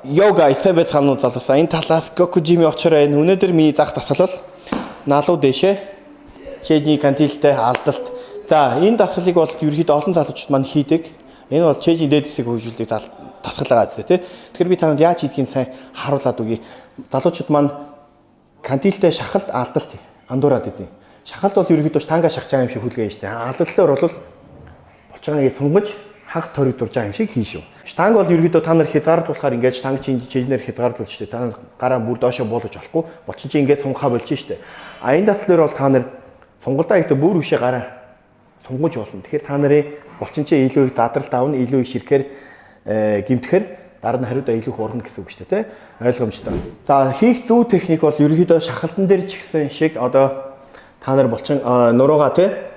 Йога эсэбэ цаанууд залуусаа энэ талаас Гокужими очороо энэ өнөөдөр миний зах дасгал бол налуу дэшээ чэжний кантилтэй алдалт. За энэ дасгалыг бол ерөөхдөө олон залуучууд маань хийдэг. Энэ бол чэжний дээд хэсэг хөгжүүлдэг дасгал байгаа зү тэ. Тэгэхээр би танад яаж хийдгийг сайн харуулад үгүй. Залуучууд маань кантилтэй шахалт алдалт андуураад идэв. Шахалт бол ерөөхдөө штанга шахаж байгаа юм шиг хүлгээ штэ. Алдалтлаар бол болчоогийг сунгаж хагас торигдуулж байгаа юм шиг хийн шүү. Штанг бол ерөөдөө та нар хязгаарлуулахаар ингээд штанг чинь чэжнэр хязгаарлуулж штэ. Та нар гараа бүр доошо буулгаж болохгүй. Болчин чинь ингээд сунгахаа болж штэ. А энэ дадлаар бол та нар сунгалдаа ихтэй бүр бишээ гараа сунгаж болно. Тэгэхээр та нарын болчин чинь илүү их задралт авна, илүү их ширхээр гимтгэхэр дараа нь хариудаа илүү их ургана гэсэн үг штэ, тэ? Ойлгомжтой. За хийх зөв техник бол ерөөдөө шахалтан дээр ч гэсэн шиг одоо та нар болчин нуруугаа тэ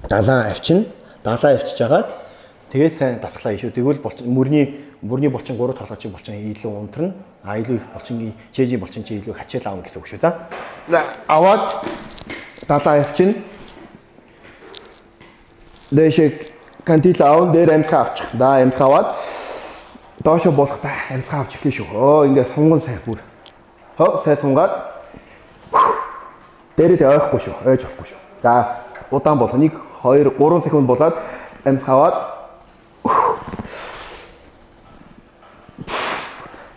далаа авчиж агаад тэгээд сайн дасглаа шүү. Тэгвэл мөрний булчин 3 толгойчиг булчин илүү унтрна. А илүү их булчин чэжийн булчин чи илүү хачаал аавна гэсэн үг шүү. За. Аваад далаа авчин. Дэшек кантил аавн дээр амсгаа авчих. Да амсгаа аваад доошо болохдаа амсгаа авч эхлэв шүү. Ингээд сунган сайн бүр. Сайн сунгаад дээрээ ойхгүй шүү. Ойж болохгүй шүү. За удаан болох 1 2 3 секунд болоод амсгаа аваад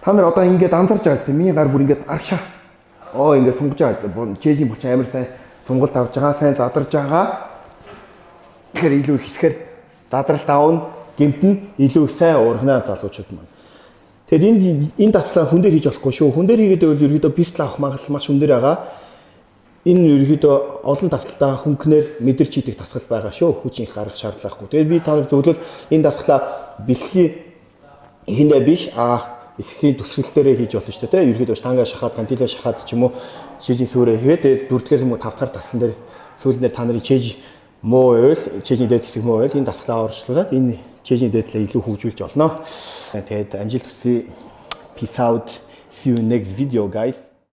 та нар одоо ингээд анзарч байгаа гэсэн. Миний гар бүр ингээд аршаа. Ингээд сунгаж байгаа. Чэжийн булчин амар сайн сунгалт авч байгаа, сайн задарж байгаа. Тэгэхээр илүү их хэсгээр задралт аавн, гэмтэн илүү их сайн ургана залуучууд маань. Тэгэхээр энэ дасгалаа хүн дээр хийж болохгүй шүү. Хүн дээр хийгээд байвал ерөөдөө биртэл авах магадлал маш өндөр байгаа. Энэ ерөөдөө олон давталтаа хөнгөнөр мэдэрч хийдэг дасгал байгаа шүү. Хүчин их гаргах шаардлагагүй. Тэгээд би та нар зөвлөл энэ дасгалаа бэлтгэлийн эхэндээ биш эсхийн төсвөлтөөрөө хийж болно шүү дээ. Ерөөдөө штанга шахаад, кантилээ шахаад ч юм уу чэжийн сүрээ хийгээд тэгээд 4-р юм уу 5-р дасгал дээр сүүлэн дээр та нарын чэж муу байвал чэжийн дээд хэсэг муу байвал энэ дасгалаа орчлуулад энэ чэжийн дээдлээ илүү хөгжүүлж олно. Тэгээд амжилт хүсье. Peace out. See you next video guys.